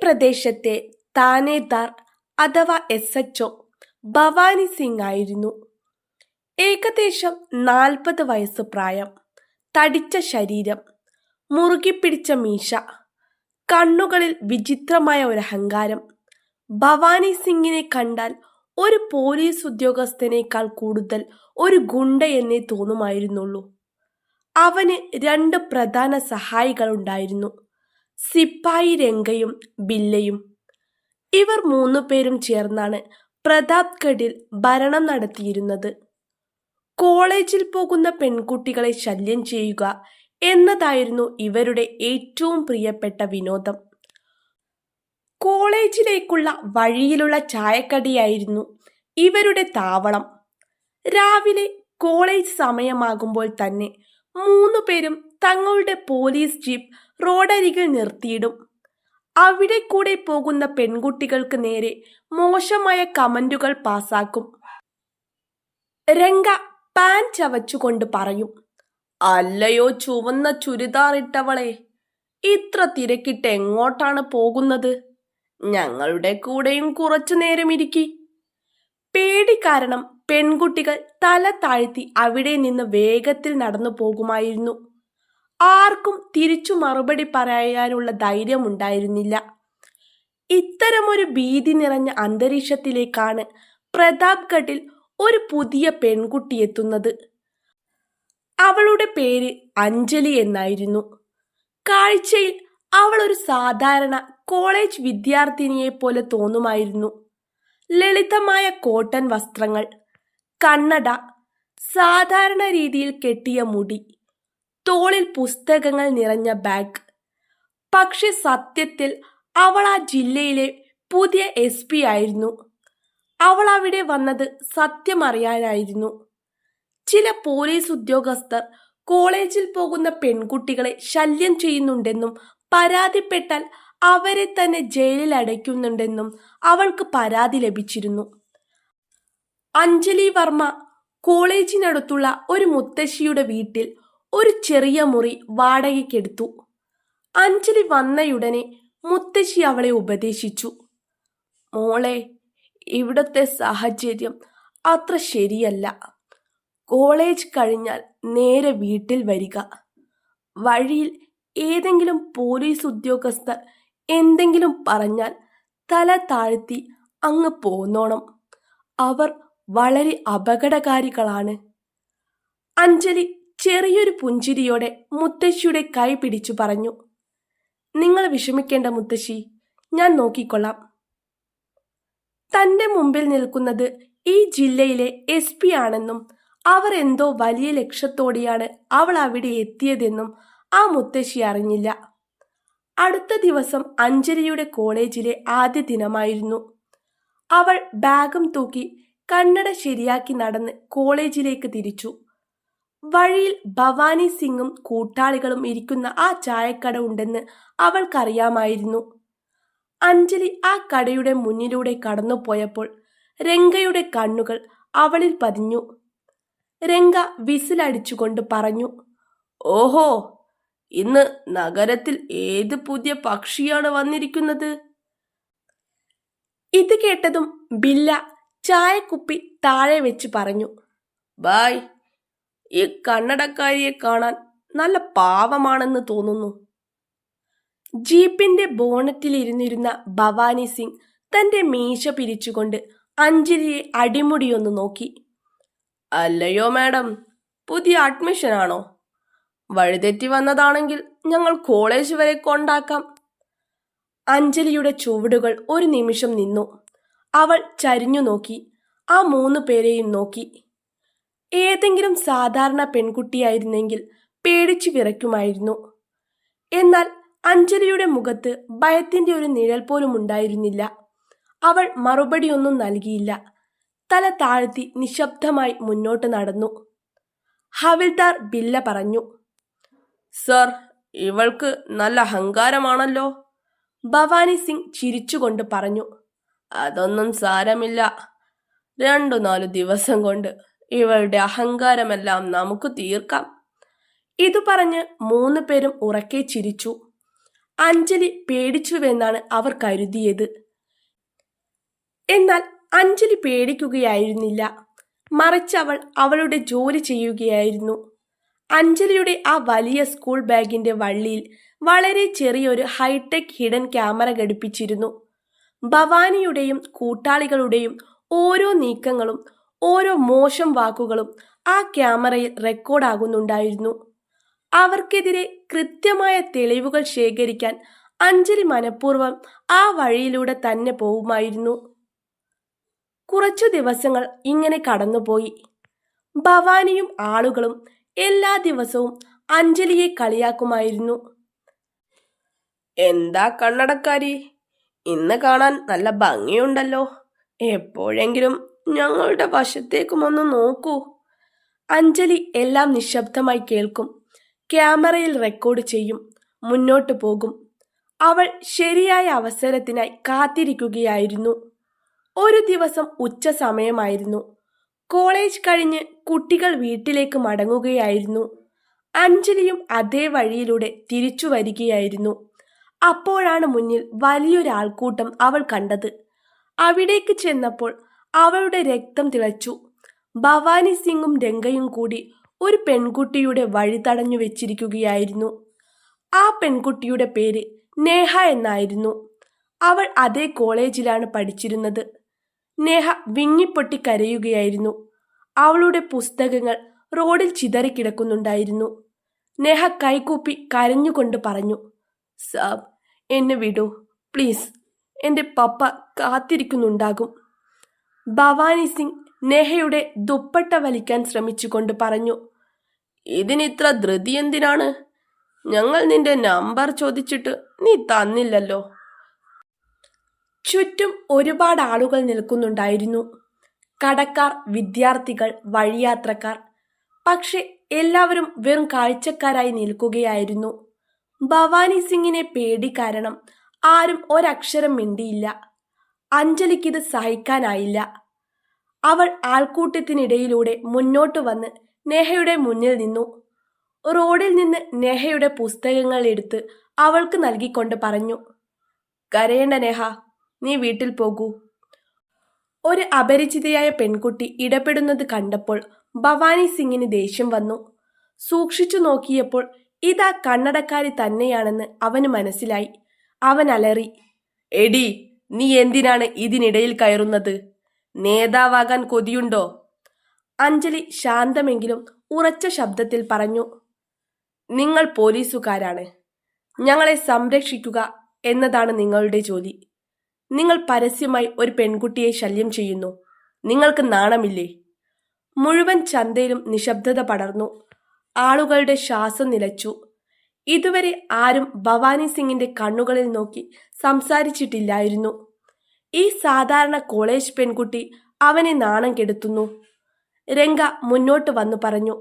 പ്രദേശത്തെ താനേദാർ അഥവാ SHO ഭവാനി സിംഗ് ആയിരുന്നു. ഏകദേശം 40 വയസ്സ് പ്രായം, തടിച്ച ശരീരം, മുറുകിപ്പിടിച്ച മീശ, കണ്ണുകളിൽ വിചിത്രമായ ഒരു അഹങ്കാരം. ഭവാനി സിംഗിനെ കണ്ടാൽ ഒരു പോലീസ് ഉദ്യോഗസ്ഥനേക്കാൾ കൂടുതൽ ഒരു ഗുണ്ടയെന്നേ തോന്നുമായിരുന്നുള്ളൂ. അവന് 2 പ്രധാന സഹായികളുണ്ടായിരുന്നു, സിപ്പായി രംഗയും ബില്ലയും. ഇവർ 3 പേരും ചേർന്നാണ് പ്രതാപ്ഗഡിൽ ഭരണം നടത്തിയിരുന്നത്. കോളേജിൽ പോകുന്ന പെൺകുട്ടികളെ ശല്യം ചെയ്യുക എന്നതായിരുന്നു ഇവരുടെ ഏറ്റവും പ്രിയപ്പെട്ട വിനോദം. കോളേജിലേക്കുള്ള വഴിയിലുള്ള ചായക്കടയായിരുന്നു ഇവരുടെ താവളം. രാവിലെ കോളേജ് സമയമാകുമ്പോൾ തന്നെ 3 പേരും തങ്ങളുടെ പോലീസ് ജീപ്പ് റോഡരികിൽ നിർത്തിയിടും. അവിടെ കൂടെ പോകുന്ന പെൺകുട്ടികൾക്ക് നേരെ മോശമായ കമന്റുകൾ പാസാക്കും. രംഗ പാൻ ചവച്ചുകൊണ്ട് പറയും, "അല്ലയോ ചുവന്ന ചുരിദാറിട്ടവളെ, ഇത്ര തിരക്കിട്ട് എങ്ങോട്ടാണ് പോകുന്നത്? ഞങ്ങളുടെ കൂടെയും കുറച്ചു നേരം ഇരിക്കി." പേടി കാരണം പെൺകുട്ടികൾ തല താഴ്ത്തി അവിടെ നിന്ന് വേഗത്തിൽ നടന്നു പോകുമായിരുന്നു. ആർക്കും തിരിച്ചു മറുപടി പറയാനുള്ള ധൈര്യമുണ്ടായിരുന്നില്ല. ഇത്തരമൊരു ഭീതി നിറഞ്ഞ അന്തരീക്ഷത്തിലേക്കാണ് പ്രതാപ്ഗഡിൽ ഒരു പുതിയ പെൺകുട്ടി എത്തുന്നത്. അവളുടെ പേര് അഞ്ജലി എന്നായിരുന്നു. കാഴ്ചയിൽ അവൾ ഒരു സാധാരണ കോളേജ് വിദ്യാർത്ഥിനിയെ പോലെ തോന്നുമായിരുന്നു. ലളിതമായ കോട്ടൺ വസ്ത്രങ്ങൾ, കണ്ണട, സാധാരണ രീതിയിൽ കെട്ടിയ മുടി, തോളിൽ പുസ്തകങ്ങൾ നിറഞ്ഞ ബാഗ്. പക്ഷെ സത്യത്തിൽ അവൾ ആ ജില്ലയിലെ പുതിയ SP ആയിരുന്നു. അവൾ അവിടെ വന്നത് സത്യമറിയാനായിരുന്നു. ചില പോലീസ് ഉദ്യോഗസ്ഥർ കോളേജിൽ പോകുന്ന പെൺകുട്ടികളെ ശല്യം ചെയ്യുന്നുണ്ടെന്നും പരാതിപ്പെട്ടാൽ അവരെ തന്നെ ജയിലിൽ അടയ്ക്കുന്നുണ്ടെന്നും അവൾക്ക് പരാതി ലഭിച്ചിരുന്നു. അഞ്ജലി വർമ്മ കോളേജിനടുത്തുള്ള ഒരു മുത്തശ്ശിയുടെ വീട്ടിൽ ഒരു ചെറിയ മുറി വാടകയ്ക്കെടുത്തു. അഞ്ജലി വന്നയുടനെ മുത്തശ്ശി അവളെ ഉപദേശിച്ചു. "മോളെ, ഇവിടുത്തെ സാഹചര്യം അത്ര ശരിയല്ല. കോളേജ് കഴിഞ്ഞാൽ നേരെ വീട്ടിൽ വരിക. വഴിയിൽ ഏതെങ്കിലും പോലീസ് ഉദ്യോഗസ്ഥർ എന്തെങ്കിലും പറഞ്ഞാൽ തല താഴ്ത്തി അങ്ങ് പോന്നോണം. അവർ വളരെ അപകടകാരികളാണ്." അഞ്ജലി ചെറിയൊരു പുഞ്ചിരിയോടെ മുത്തശ്ശിയുടെ കൈ പിടിച്ചു പറഞ്ഞു, "നിങ്ങൾ വിഷമിക്കേണ്ട മുത്തശ്ശി, ഞാൻ നോക്കിക്കൊള്ളാം." തന്റെ മുമ്പിൽ നിൽക്കുന്നത് ഈ ജില്ലയിലെ SP ആണെന്നും അവർ എന്തോ വലിയ ലക്ഷ്യത്തോടെയാണ് അവൾ അവിടെ എത്തിയതെന്നും ആ മുത്തശ്ശി അറിഞ്ഞില്ല. അടുത്ത ദിവസം അഞ്ജലിയുടെ കോളേജിലെ ആദ്യ ദിനമായിരുന്നു. അവൾ ബാഗും തൂക്കി കണ്ണട ശരിയാക്കി നടന്ന് കോളേജിലേക്ക് തിരിച്ചു. വഴിയിൽ ഭവാനി സിംഗും കൂട്ടാളികളും ഇരിക്കുന്ന ആ ചായക്കട ഉണ്ടെന്ന് അവൾക്കറിയാമായിരുന്നു. അഞ്ജലി ആ കടയുടെ മുന്നിലൂടെ കടന്നുപോയപ്പോൾ രംഗയുടെ കണ്ണുകൾ അവളിൽ പതിഞ്ഞു. രംഗ വിസിലടിച്ചുകൊണ്ട് പറഞ്ഞു, "ഓഹോ, ഇന്ന് നഗരത്തിൽ ഏത് പുതിയ പക്ഷിയാണ് വന്നിരിക്കുന്നത്?" ഇത് കേട്ടതും ബില്ല ചായക്കുപ്പി താഴെ വെച്ച് പറഞ്ഞു, "ബായ്, ഈ കണ്ണടക്കാരിയെ കാണാൻ നല്ല പാവമാണെന്ന് തോന്നുന്നു." ജീപ്പിന്റെ ബോണറ്റിലിരുന്നിരുന്ന ഭവാനി സിംഗ് തന്റെ മീശ പിരിച്ചുകൊണ്ട് അഞ്ജലിയെ അടിമുടിയൊന്ന് നോക്കി. "അല്ലയോ മാഡം, പുതിയ അഡ്മിഷൻ ആണോ? വഴിതെറ്റി വന്നതാണെങ്കിൽ ഞങ്ങൾ കോളേജ് വരെ കൊണ്ടാക്കാം." അഞ്ജലിയുടെ ചുവടുകൾ ഒരു നിമിഷം നിന്നു. അവൾ ചരിഞ്ഞു നോക്കി, ആ 3 പേരെയും നോക്കി. ഏതെങ്കിലും സാധാരണ പെൺകുട്ടിയായിരുന്നെങ്കിൽ പേടിച്ചു വിറയ്ക്കുമായിരുന്നു. എന്നാൽ അഞ്ജലിയുടെ മുഖത്ത് ഭയത്തിന്റെ ഒരു നിഴൽ പോലും ഉണ്ടായിരുന്നില്ല. അവൾ മറുപടിയൊന്നും നൽകിയില്ല. തല താഴ്ത്തി നിശബ്ദമായി മുന്നോട്ട് നടന്നു. ഹവിൽദാർ ബില്ല പറഞ്ഞു, "സർ, ഇവൾക്ക് നല്ല അഹങ്കാരമാണല്ലോ." ഭവാനി സിംഗ് ചിരിച്ചുകൊണ്ട് പറഞ്ഞു, "അതൊന്നും സാരമില്ല. 2-4 ദിവസം കൊണ്ട് ഇവളുടെ അഹങ്കാരമെല്ലാം നമുക്ക് തീർക്കാം." ഇതു പറഞ്ഞ് 3 പേരും ഉറക്കെ ചിരിച്ചു. അഞ്ജലി പേടിച്ചുവെന്നാണ് അവർ കരുതിയത്. എന്നാൽ അഞ്ജലി പേടിക്കുകയായിരുന്നില്ല. മറിച്ച് അവൾ അവളുടെ ജോലി ചെയ്യുകയായിരുന്നു. അഞ്ജലിയുടെ ആ വലിയ സ്കൂൾ ബാഗിന്റെ വള്ളിയിൽ വളരെ ചെറിയൊരു ഹൈടെക് ഹിഡൻ ക്യാമറ ഘടിപ്പിച്ചിരുന്നു. ഭവാനിയുടെയും കൂട്ടാളികളുടെയും ഓരോ നീക്കങ്ങളും ഓരോ മോശം വാക്കുകളും ആ ക്യാമറയിൽ റെക്കോർഡാകുന്നുണ്ടായിരുന്നു. അവർക്കെതിരെ കൃത്യമായ തെളിവുകൾ ശേഖരിക്കാൻ അഞ്ജലി മനഃപൂർവ്വം ആ വഴിയിലൂടെ തന്നെ പോവുമായിരുന്നു. കുറച്ചു ദിവസങ്ങൾ ഇങ്ങനെ കടന്നുപോയി. ഭവാനിയും ആളുകളും എല്ലാ ദിവസവും അഞ്ജലിയെ കളിയാക്കുമായിരുന്നു. എന്താ കണ്ണടക്കാരി, ഇന്ന് കാണാൻ നല്ല ഭംഗിയുണ്ടല്ലോ, എപ്പോഴെങ്കിലും ഞങ്ങളുടെ വശത്തേക്കും ഒന്ന് നോക്കൂ. അഞ്ജലി എല്ലാം നിശബ്ദമായി കേൾക്കും, ക്യാമറയിൽ റെക്കോർഡ് ചെയ്യും, മുന്നോട്ട് പോകും. അവൾ ശരിയായ അവസരത്തിനായി കാത്തിരിക്കുകയായിരുന്നു. ഒരു ദിവസം ഉച്ച സമയമായിരുന്നു. കോളേജ് കഴിഞ്ഞ് കുട്ടികൾ വീട്ടിലേക്ക് മടങ്ങുകയായിരുന്നു. അഞ്ജലിയും അതേ വഴിയിലൂടെ തിരിച്ചു വരികയായിരുന്നു. അപ്പോഴാണ് മുന്നിൽ വലിയൊരാൾക്കൂട്ടം അവൾ കണ്ടത്. അവിടേക്ക് ചെന്നപ്പോൾ അവളുടെ രക്തം തിളച്ചു. ഭവാനി സിംഗും രംഗയും കൂടി ഒരു പെൺകുട്ടിയുടെ വഴി തടഞ്ഞു വെച്ചിരിക്കുകയായിരുന്നു. ആ പെൺകുട്ടിയുടെ പേര് നേഹ എന്നായിരുന്നു. അവൾ അതേ കോളേജിലാണ് പഠിച്ചിരുന്നത്. നേഹ വിങ്ങിപ്പൊട്ടി കരയുകയായിരുന്നു. അവളുടെ പുസ്തകങ്ങൾ റോഡിൽ ചിതറിക്കിടക്കുന്നുണ്ടായിരുന്നു. നേഹ കൈകൂപ്പി കരഞ്ഞുകൊണ്ട് പറഞ്ഞു, സാബ്, എന്നെ വിടൂ പ്ലീസ്, എൻ്റെ പപ്പ കാത്തിരിക്കുന്നുണ്ടാകും. ഭവാനി സിംഗ് നേഹയുടെ ദുപ്പട്ട വലിക്കാൻ ശ്രമിച്ചുകൊണ്ട് പറഞ്ഞു, ഇതിനിത്ര ധൃതി എന്തിനാണ്? ഞങ്ങൾ നിന്റെ നമ്പർ ചോദിച്ചിട്ട് നീ തന്നില്ലല്ലോ. ചുറ്റും ഒരുപാട് ആളുകൾ നിൽക്കുന്നുണ്ടായിരുന്നു. കടക്കാർ, വിദ്യാർത്ഥികൾ, വഴിയാത്രക്കാർ. പക്ഷെ എല്ലാവരും വെറും കാഴ്ചക്കാരായി നിൽക്കുകയായിരുന്നു. ഭവാനി സിംഗിനെ പേടി കാരണം ആരും ഒരക്ഷരം മിണ്ടിയില്ല. അഞ്ജലിക്കിത് സഹിക്കാനായില്ല. അവൾ ആൾക്കൂട്ടത്തിനിടയിലൂടെ മുന്നോട്ട് വന്ന് നേഹയുടെ മുന്നിൽ നിന്നു. റോഡിൽ നിന്ന് നേഹയുടെ പുസ്തകങ്ങൾ എടുത്ത് അവൾക്ക് നൽകിക്കൊണ്ട് പറഞ്ഞു, കരയേണ്ട നേഹ, നീ വീട്ടിൽ പോകൂ. ഒരു അപരിചിതയായ പെൺകുട്ടി ഇടപെടുന്നത് കണ്ടപ്പോൾ ഭവാനി സിംഗിന് ദേഷ്യം വന്നു. സൂക്ഷിച്ചു നോക്കിയപ്പോൾ ഇതാ കണ്ണടക്കാരി തന്നെയാണെന്ന് അവന് മനസ്സിലായി. അവൻ അലറി, എടി, നീ എന്തിനാണ് ഇതിനിടയിൽ കയറുന്നത്? നേതാവാകാൻ കൊതിയുണ്ടോ? അഞ്ജലി ശാന്തമെങ്കിലും ഉറച്ച ശബ്ദത്തിൽ പറഞ്ഞു, നിങ്ങൾ പോലീസുകാരാണ്. ഞങ്ങളെ സംരക്ഷിക്കുക എന്നതാണ് നിങ്ങളുടെ ജോലി. നിങ്ങൾ പരസ്യമായി ഒരു പെൺകുട്ടിയെ ശല്യം ചെയ്യുന്നു. നിങ്ങൾക്ക് നാണമില്ലേ? മുഴുവൻ ചന്തയിലും നിശബ്ദത പടർന്നു. ആളുകളുടെ ശ്വാസം നിലച്ചു. ഇതുവരെ ആരും ഭവാനി സിംഗിന്റെ കണ്ണുകളിൽ നോക്കി സംസാരിച്ചിട്ടില്ലായിരുന്നു. ഈ സാധാരണ കോളേജ് പെൺകുട്ടി അവനെ നാണം കെടുത്തുന്നു. രംഗ മുന്നോട്ട് വന്നു പറഞ്ഞു,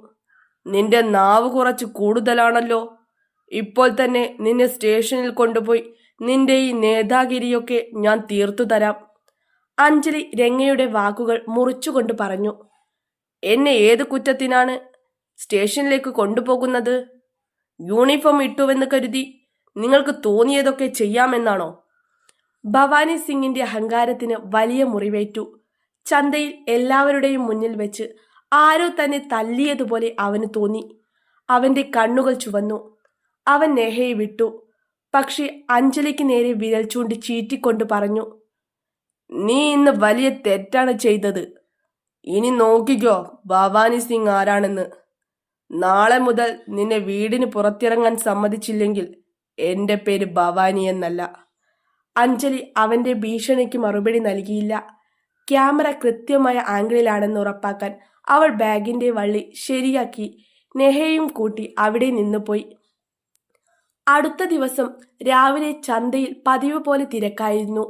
നിന്റെ നാവ് കുറച്ച് കൂടുതലാണല്ലോ. ഇപ്പോൾ തന്നെ നിന്നെ സ്റ്റേഷനിൽ കൊണ്ടുപോയി നിന്റെ ഈ നേതാഗിരിയൊക്കെ ഞാൻ തീർത്തു തരാം. അഞ്ജലി രംഗയുടെ വാക്കുകൾ മുറിച്ചുകൊണ്ട് പറഞ്ഞു, എന്നെ ഏത് കുറ്റത്തിനാണ് സ്റ്റേഷനിലേക്ക് കൊണ്ടുപോകുന്നത്? യൂണിഫോം ഇട്ടുവെന്ന് കരുതി നിങ്ങൾക്ക് തോന്നിയതൊക്കെ ചെയ്യാമെന്നാണോ? ഭവാനി സിംഗിന്റെ അഹങ്കാരത്തിന് വലിയ മുറിവേറ്റു. ചന്തയിൽ എല്ലാവരുടെയും മുന്നിൽ വെച്ച് ആരോ തന്നെ തല്ലിയതുപോലെ അവന് തോന്നി. അവന്റെ കണ്ണുകൾ ചുവന്നു. അവൻ നേഹയെ വിട്ടു. പക്ഷെ അഞ്ജലിക്ക് നേരെ വിരൽ ചൂണ്ടി ചീറ്റിക്കൊണ്ട് പറഞ്ഞു, നീ ഇന്ന് വലിയ തെറ്റാണ് ചെയ്തത്. ഇനി നോക്കിക്കോ ഭവാനി സിംഗ് ആരാണെന്ന്. നാളെ മുതൽ നിന്നെ വീടിന് പുറത്തിറങ്ങാൻ സമ്മതിച്ചില്ലെങ്കിൽ എൻ്റെ പേര് ഭവാനി എന്നല്ല. അഞ്ജലി അവന്റെ ഭീഷണിക്ക് മറുപടി നൽകിയില്ല. ക്യാമറ കൃത്യമായ ആംഗിളിലാണെന്ന് ഉറപ്പാക്കാൻ അവൾ ബാഗിന്റെ വള്ളി ശരിയാക്കി നെഹയും കൂട്ടി അവിടെ നിന്നുപോയി. അടുത്ത ദിവസം രാവിലെ ചന്തയിൽ പതിവ് പോലെ തിരക്കായിരുന്നു.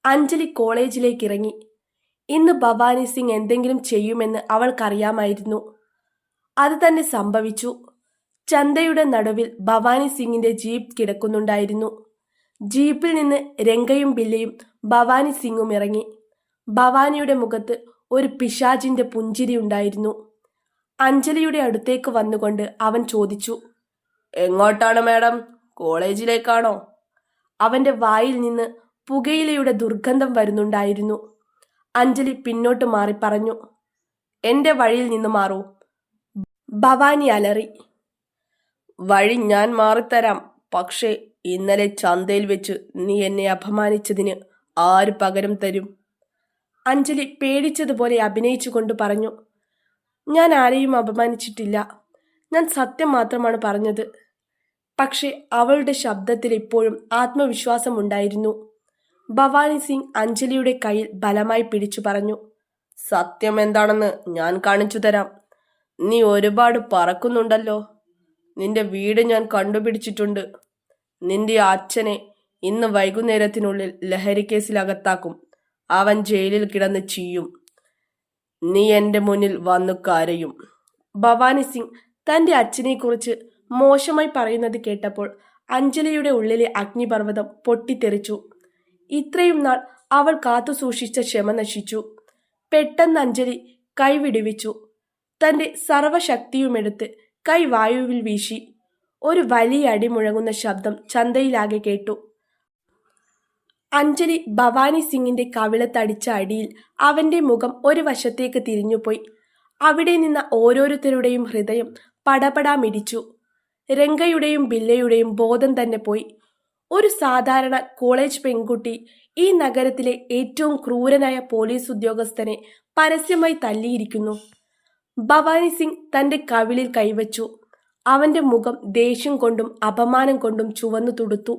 അഞ്ജലി കോളേജിലേക്ക് ഇറങ്ങി. ഇന്ന് ഭവാനി സിംഗ് എന്തെങ്കിലും ചെയ്യുമെന്ന് അവൾക്കറിയാമായിരുന്നു. അത് തന്നെ സംഭവിച്ചു. ചന്തയുടെ നടുവിൽ ഭവാനി സിംഗിന്റെ ജീപ്പ് കിടക്കുന്നുണ്ടായിരുന്നു. ജീപ്പിൽ നിന്ന് രംഗയും ബില്ലയും ഭവാനി സിംഗും ഇറങ്ങി. ഭവാനിയുടെ മുഖത്ത് ഒരു പിശാചിന്റെ പുഞ്ചിരി ഉണ്ടായിരുന്നു. അഞ്ജലിയുടെ അടുത്തേക്ക് വന്നുകൊണ്ട് അവൻ ചോദിച്ചു, എങ്ങോട്ടാണ് മാഡം? കോളേജിലേക്കാണോ? അവന്റെ വായിൽ നിന്ന് പുകയിലയുടെ ദുർഗന്ധം വരുന്നുണ്ടായിരുന്നു. അഞ്ജലി പിന്നോട്ട് മാറി പറഞ്ഞു, എന്റെ വഴിയിൽ നിന്ന് മാറൂ. ഭവാനി അലറി. വഴി ഞാൻ മാറിത്തരാം, പക്ഷേ ഇന്നലെ ചന്തയിൽ വെച്ച് നീ എന്നെ അപമാനിച്ചതിന് ആര് പകരം തരും? അഞ്ജലി പേടിച്ചതുപോലെ അഭിനയിച്ചുകൊണ്ട് പറഞ്ഞു, ഞാൻ ആരെയും അപമാനിച്ചിട്ടില്ല. ഞാൻ സത്യം മാത്രമാണ് പറഞ്ഞത്. പക്ഷെ അവളുടെ ശബ്ദത്തിൽ ഇപ്പോഴും ആത്മവിശ്വാസമുണ്ടായിരുന്നു. ഭവാനി സിംഗ് അഞ്ജലിയുടെ കയ്യിൽ ബലമായി പിടിച്ചു പറഞ്ഞു, സത്യം എന്താണെന്ന് ഞാൻ കാണിച്ചു തരാം. നീ ഒരുപാട് പറക്കുന്നുണ്ടല്ലോ. നിന്റെ വീട് ഞാൻ കണ്ടുപിടിച്ചിട്ടുണ്ട്. നിന്റെ അച്ഛനെ ഇന്ന് വൈകുന്നേരത്തിനുള്ളിൽ ലഹരിക്കേസിൽ അകത്താക്കും. അവൻ ജയിലിൽ കിടന്ന് ചീയും. നീ എൻ്റെ മുന്നിൽ വന്നു കരയും. ഭവാനി സിംഗ് തൻ്റെ അച്ഛനെക്കുറിച്ച് മോശമായി പറയുന്നത് കേട്ടപ്പോൾ അഞ്ജലിയുടെ ഉള്ളിലെ അഗ്നിപർവ്വതം പൊട്ടിത്തെറിച്ചു. ഇത്രയും നാൾ അവൾ കാത്തു സൂക്ഷിച്ച ക്ഷമ നശിച്ചു. പെട്ടെന്ന് അഞ്ജലി കൈ വിടുവിച്ചു. തൻ്റെ സർവശക്തിയുമെടുത്ത് കൈ വായുവിൽ വീശി. ഒരു വലിയ അടി മുഴങ്ങുന്ന ശബ്ദം ചന്തയിലാകെ കേട്ടു. അഞ്ജലി ഭവാനി സിംഗിന്റെ കവിളത്തടിച്ച അടിയിൽ അവന്റെ മുഖം ഒരു വശത്തേക്ക് തിരിഞ്ഞുപോയി. അവിടെ നിന്ന ഓരോരുത്തരുടെയും ഹൃദയം പടപടാ മിടിച്ചു. രംഗയുടെയും ബില്ലയുടെയും ബോധം തന്നെ പോയി. ഒരു സാധാരണ കോളേജ് പെൺകുട്ടി ഈ നഗരത്തിലെ ഏറ്റവും ക്രൂരനായ പോലീസ് ഉദ്യോഗസ്ഥനെ പരസ്യമായി തല്ലിയിരിക്കുന്നു. ഭവാനി സിംഗ് തന്റെ കവിളിൽ കൈവച്ചു. അവന്റെ മുഖം ദേഷ്യം കൊണ്ടും അപമാനം കൊണ്ടും ചുവന്നു തുടുത്തു.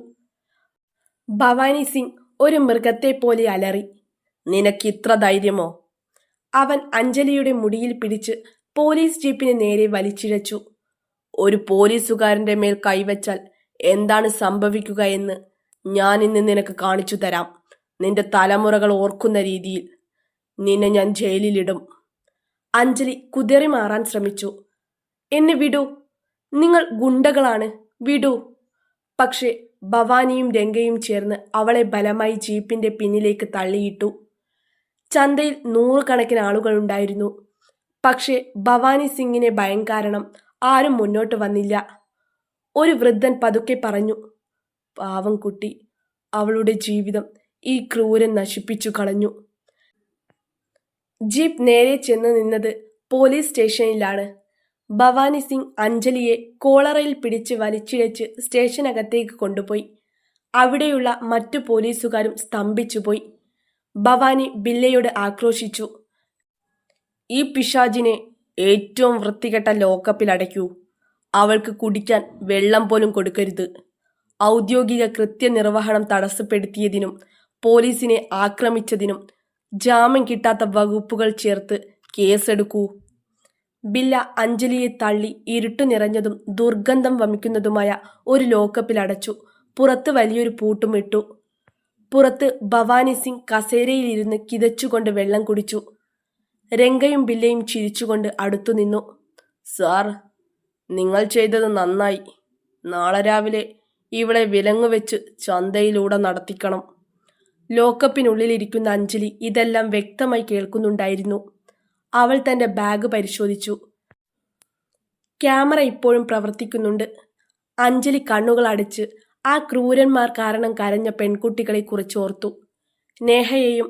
ഭവാനി സിംഗ് ഒരു മൃഗത്തെ പോലെ അലറി, നിനക്കിത്ര ധൈര്യമോ? അവൻ അഞ്ജലിയുടെ മുടിയിൽ പിടിച്ച് പോലീസ് ജീപ്പിന് നേരെ വലിച്ചിഴച്ചു. ഒരു പോലീസുകാരന്റെ മേൽ കൈവച്ചാൽ എന്താണ് സംഭവിക്കുക എന്ന് ഞാൻ ഇന്ന് നിനക്ക് കാണിച്ചു തരാം. നിന്റെ തലമുറകൾ ഓർക്കുന്ന രീതിയിൽ നിന്നെ ഞാൻ ജയിലിലിടും. അഞ്ജലി കുതിറി മാറാൻ ശ്രമിച്ചു. എന്നെ വിടൂ, നിങ്ങൾ ഗുണ്ടകളാണ്, വിടൂ. പക്ഷേ ഭവാനിയും രംഗയും ചേർന്ന് അവളെ ബലമായി ജീപ്പിന്റെ പിന്നിലേക്ക് തള്ളിയിട്ടു. ചന്തയിൽ 100 കണക്കിന് ആളുകളുണ്ടായിരുന്നു. പക്ഷേ ഭവാനി സിംഗിനെ ഭയം കാരണം ആരും മുന്നോട്ട് വന്നില്ല. ഒരു വൃദ്ധൻ പതുക്കെ പറഞ്ഞു, പാവം കുട്ടി, അവളുടെ ജീവിതം ഈ ക്രൂരൻ നശിപ്പിച്ചു കളഞ്ഞു. ജീപ്പ് നേരെ ചെന്ന് നിന്നത് പോലീസ് സ്റ്റേഷനിലാണ്. ഭവാനി സിംഗ് അഞ്ജലിയെ കോളറയിൽ പിടിച്ച് വലിച്ചിഴച്ച് സ്റ്റേഷനകത്തേക്ക് കൊണ്ടുപോയി. അവിടെയുള്ള മറ്റു പോലീസുകാരും സ്തംഭിച്ചുപോയി. ഭവാനി ബില്ലയോട് ആക്രോശിച്ചു, ഈ പിശാചിനെ ഏറ്റവും വൃത്തികെട്ട ലോക്കപ്പിൽ അടയ്ക്കൂ. അവൾക്ക് കുടിക്കാൻ വെള്ളം പോലും കൊടുക്കരുത്. ഔദ്യോഗിക കൃത്യനിർവഹണം തടസ്സപ്പെടുത്തിയതിനും പോലീസിനെ ആക്രമിച്ചതിനും ജാമ്യം കിട്ടാത്ത വകുപ്പുകൾ ചേർത്ത് കേസെടുക്കൂ. ബില്ല അഞ്ജലിയെ തള്ളി ഇരുട്ടു നിറഞ്ഞതും ദുർഗന്ധം വമിക്കുന്നതുമായ ഒരു ലോക്കപ്പിൽ അടച്ചു. പുറത്ത് വലിയൊരു പൂട്ടും ഇട്ടു. പുറത്ത് ഭവാനി സിംഗ് കസേരയിലിരുന്ന് കിതച്ചുകൊണ്ട് വെള്ളം കുടിച്ചു. രംഗയും ബില്ലയും ചിരിച്ചുകൊണ്ട് അടുത്തു നിന്നു. സാർ, നിങ്ങൾ ചെയ്തത് നന്നായി. നാളെ രാവിലെ ഇവളെ വിലങ്ങുവെച്ച് ചന്തയിലൂടെ നടത്തിക്കണം. ലോക്കപ്പിനുള്ളിലിരിക്കുന്ന അഞ്ജലി ഇതെല്ലാം വ്യക്തമായി കേൾക്കുന്നുണ്ടായിരുന്നു. അവൾ തന്റെ ബാഗ് പരിശോധിച്ചു. ക്യാമറ ഇപ്പോഴും പ്രവർത്തിക്കുന്നുണ്ട്. അഞ്ജലി കണ്ണുകൾ അടച്ച് ആ ക്രൂരന്മാർ കാരണം കരഞ്ഞ പെൺകുട്ടികളെ കുറിച്ച് ഓർത്തു. നേഹയെയും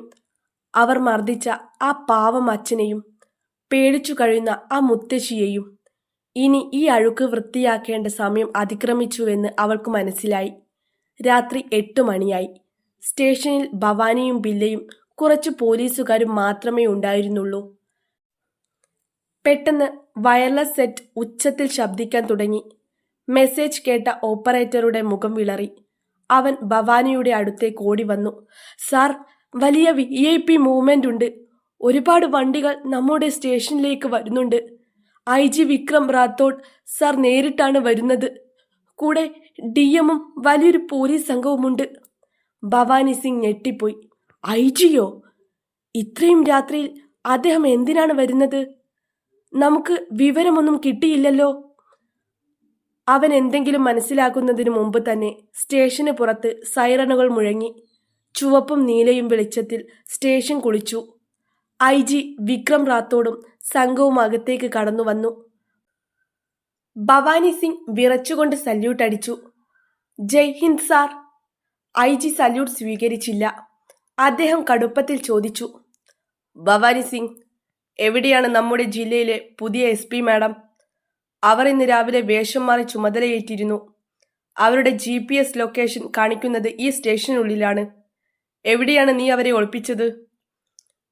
അവർ മർദ്ദിച്ച ആ പാവം അച്ഛനെയും പേടിച്ചു കഴിയുന്ന ആ മുത്തശ്ശിയെയും. ഇനി ഈ അഴുക്ക് വൃത്തിയാക്കേണ്ട സമയം അതിക്രമിച്ചുവെന്ന് അവൾക്ക് മനസ്സിലായി. രാത്രി 8 മണിയായി. സ്റ്റേഷനിൽ ഭവാനിയും ബില്ലയും കുറച്ച് പോലീസുകാരും മാത്രമേ ഉണ്ടായിരുന്നുള്ളൂ. പെട്ടെന്ന് വയർലെസ് സെറ്റ് ഉച്ചത്തിൽ ശബ്ദിക്കാൻ തുടങ്ങി. മെസ്സേജ് കേട്ട ഓപ്പറേറ്ററുടെ മുഖം വിളറി. അവൻ ഭവാനിയുടെ അടുത്തേക്ക് ഓടി വന്നു. സാർ, വലിയ VIP മൂവ്മെന്റ് ഉണ്ട്. ഒരുപാട് വണ്ടികൾ നമ്മുടെ സ്റ്റേഷനിലേക്ക് വരുന്നുണ്ട്. IG വിക്രം റാത്തോഡ് സാർ നേരിട്ടാണ് വരുന്നത്. കൂടെ DM-ഉം വലിയൊരു പോലീസ് സംഘവുമുണ്ട്. ഭവാനി സിംഗ് ഞെട്ടിപ്പോയി. IG-യോ? ഇത്രയും രാത്രിയിൽ അദ്ദേഹം എന്തിനാണ് വരുന്നത്? നമുക്ക് വിവരമൊന്നും കിട്ടിയില്ലല്ലോ. അവൻ എന്തെങ്കിലും മനസ്സിലാക്കുന്നതിന് മുമ്പ് തന്നെ സ്റ്റേഷന് പുറത്ത് സൈറണുകൾ മുഴങ്ങി. ചുവപ്പും നീലയും വെളിച്ചത്തിൽ സ്റ്റേഷൻ കുളിച്ചു. IG വിക്രം റാത്തോഡും സംഘവും അകത്തേക്ക് കടന്നു വന്നു. ഭവാനി സിംഗ് വിറച്ചുകൊണ്ട് സല്യൂട്ട് അടിച്ചു. Jai Hind sir. IG salute സ്വീകരിച്ചില്ല. അദ്ദേഹം കടുപ്പത്തിൽ ചോദിച്ചു, ഭവാനി സിംഗ്, എവിടെയാണ് നമ്മുടെ ജില്ലയിലെ പുതിയ SP മാഡം? അവർ ഇന്ന് രാവിലെ വേഷം മാറി ചുമതലയേറ്റിരുന്നു. അവരുടെ GPS ലൊക്കേഷൻ കാണിക്കുന്നത് ഈ സ്റ്റേഷനുള്ളിലാണ്. എവിടെയാണ് നീ അവരെ ഒളിപ്പിച്ചത്?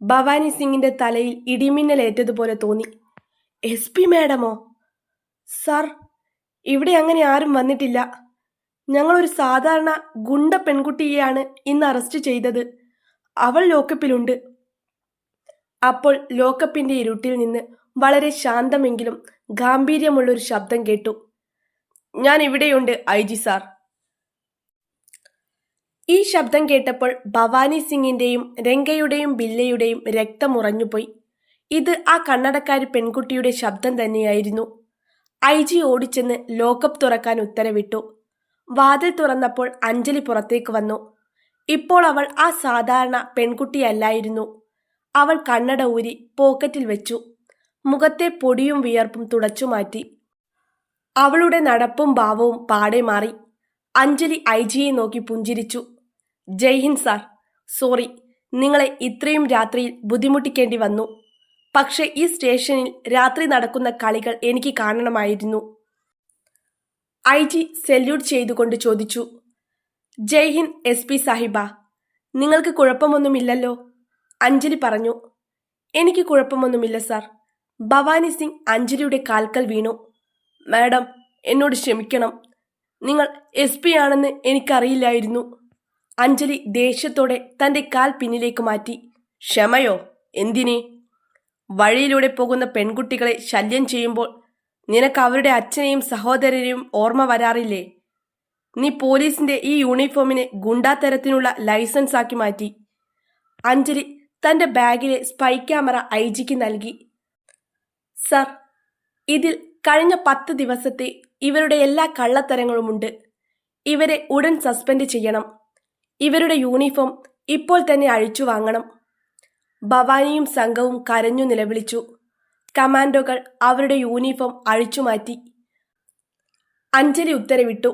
ഭവാനി സിംഗിന്റെ തലയിൽ ഇടിമിന്നലേറ്റതുപോലെ തോന്നി. SP മാഡമോ? സർ, ഇവിടെ അങ്ങനെ ആരും വന്നിട്ടില്ല. ഞങ്ങളൊരു സാധാരണ ഗുണ്ട പെൺകുട്ടിയെയാണ് ഇന്ന് അറസ്റ്റ് ചെയ്തത്. അവൾ ലോക്കപ്പിലുണ്ട്. അപ്പോൾ ലോക്കപ്പിന്റെ ഇരുട്ടിൽ നിന്ന് വളരെ ശാന്തമെങ്കിലും ഗാംഭീര്യമുള്ളൊരു ശബ്ദം കേട്ടു. ഞാൻ ഇവിടെയുണ്ട് IG സാർ. ഈ ശബ്ദം കേട്ടപ്പോൾ ഭവാനി സിംഗിന്റെയും രംഗയുടെയും ബില്ലയുടെയും രക്തമുറഞ്ഞുപോയി. ഇത് ആ കണ്ണടക്കാരി പെൺകുട്ടിയുടെ ശബ്ദം തന്നെയായിരുന്നു. IG ഓടിച്ചെന്ന് ലോക്കപ്പ് തുറക്കാൻ ഉത്തരവിട്ടു. വാതിൽ തുറന്നപ്പോൾ അഞ്ജലി പുറത്തേക്ക് വന്നു. ഇപ്പോൾ അവൾ ആ സാധാരണ പെൺകുട്ടിയല്ലായിരുന്നു. അവൾ കണ്ണട ഊരി പോക്കറ്റിൽ വെച്ചു. മുഖത്തെ പൊടിയും വിയർപ്പും തുടച്ചുമാറ്റി. അവളുടെ നടപ്പും ഭാവവും പാടെ മാറി. അഞ്ജലി IGയെ നോക്കി പുഞ്ചിരിച്ചു. ജയ് ഹിന്ദ് സാർ. സോറി, നിങ്ങളെ ഇത്രയും രാത്രിയിൽ ബുദ്ധിമുട്ടിക്കേണ്ടി വന്നു. പക്ഷെ ഈ സ്റ്റേഷനിൽ രാത്രി നടക്കുന്ന കളികൾ എനിക്ക് കാണണമായിരുന്നു. IG സല്യൂട്ട് ചെയ്തുകൊണ്ട് ചോദിച്ചു. ജയ് ഹിന്ദ് SP സാഹിബ. നിങ്ങൾക്ക് കുഴപ്പമൊന്നുമില്ലല്ലോ? അഞ്ജലി പറഞ്ഞു. എനിക്ക് കുഴപ്പമൊന്നുമില്ല സാർ. ഭവാനി സിംഗ് അഞ്ജലിയുടെ കാൽക്കൽ വീണു. മാഡം, എന്നോട് ക്ഷമിക്കണം. നിങ്ങൾ SP ആണെന്ന് എനിക്കറിയില്ലായിരുന്നു. അഞ്ജലി ദേഷ്യത്തോടെ തൻ്റെ കാൽ പിന്നിലേക്ക് മാറ്റി. ക്ഷമയോ? എന്തിനെ? വഴിയിലൂടെ പോകുന്ന പെൺകുട്ടികളെ ശല്യം ചെയ്യുമ്പോൾ നിനക്ക് അവരുടെ അച്ഛനെയും സഹോദരനെയും ഓർമ്മ വരാറില്ലേ? നീ പോലീസിന്റെ ഈ യൂണിഫോമിനെ ഗുണ്ടാത്തരത്തിനുള്ള ലൈസൻസ് ആക്കി മാറ്റി. അഞ്ജലി തൻ്റെ ബാഗിലെ സ്പൈ ക്യാമറ IGക്ക് നൽകി. സർ, ഇതിൽ കഴിഞ്ഞ 10 ദിവസത്തെ ഇവരുടെ എല്ലാ കള്ളത്തരങ്ങളുമുണ്ട്. ഇവരെ ഉടൻ സസ്പെൻഡ് ചെയ്യണം. ഇവരുടെ യൂണിഫോം ഇപ്പോൾ തന്നെ അഴിച്ചു വാങ്ങണം. ഭവാനിയും സംഘവും കരഞ്ഞു നിലവിളിച്ചു. കമാൻഡോകൾ അവരുടെ യൂണിഫോം അഴിച്ചുമാറ്റി. അഞ്ജലി ഉത്തരവിട്ടു.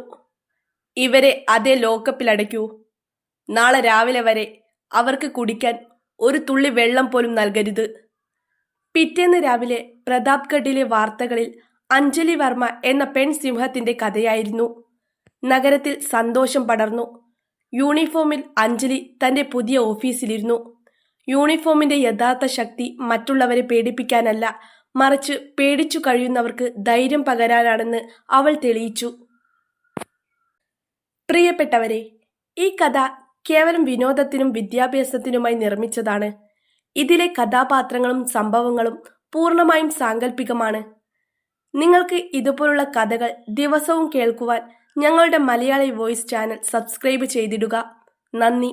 ഇവരെ അതേ ലോക്കപ്പിലടയ്ക്കൂ. നാളെ രാവിലെ വരെ അവർക്ക് കുടിക്കാൻ ഒരു തുള്ളി വെള്ളം പോലും നൽകരുത്. പിറ്റേന്ന് രാവിലെ പ്രതാപ്ഗഡിലെ വാർത്തകളിൽ അഞ്ജലി വർമ്മ എന്ന പെൺസിംഹത്തിന്റെ കഥയായിരുന്നു. നഗരത്തിൽ സന്തോഷം പടർന്നു. യൂണിഫോമിൽ അഞ്ജലി തന്റെ പുതിയ ഓഫീസിലിരുന്നു. യൂണിഫോമിന്റെ യഥാർത്ഥ ശക്തി മറ്റുള്ളവരെ പേടിപ്പിക്കാനല്ല, മറിച്ച് പേടിച്ചു കഴിയുന്നവർക്ക് ധൈര്യം പകരാനാണെന്ന് അവൾ തെളിയിച്ചു. പ്രിയപ്പെട്ടവരെ, ഈ കഥ കേവലം വിനോദത്തിനും വിദ്യാഭ്യാസത്തിനുമായി നിർമ്മിച്ചതാണ്. ഇതിലെ കഥാപാത്രങ്ങളും സംഭവങ്ങളും പൂർണ്ണമായും സാങ്കല്പികമാണ്. നിങ്ങൾക്ക് ഇതുപോലുള്ള കഥകൾ ദിവസവും കേൾക്കുവാൻ ഞങ്ങളുടെ മലയാളി വോയിസ് ചാനൽ സബ്സ്ക്രൈബ് ചെയ്തിടുക. നന്ദി.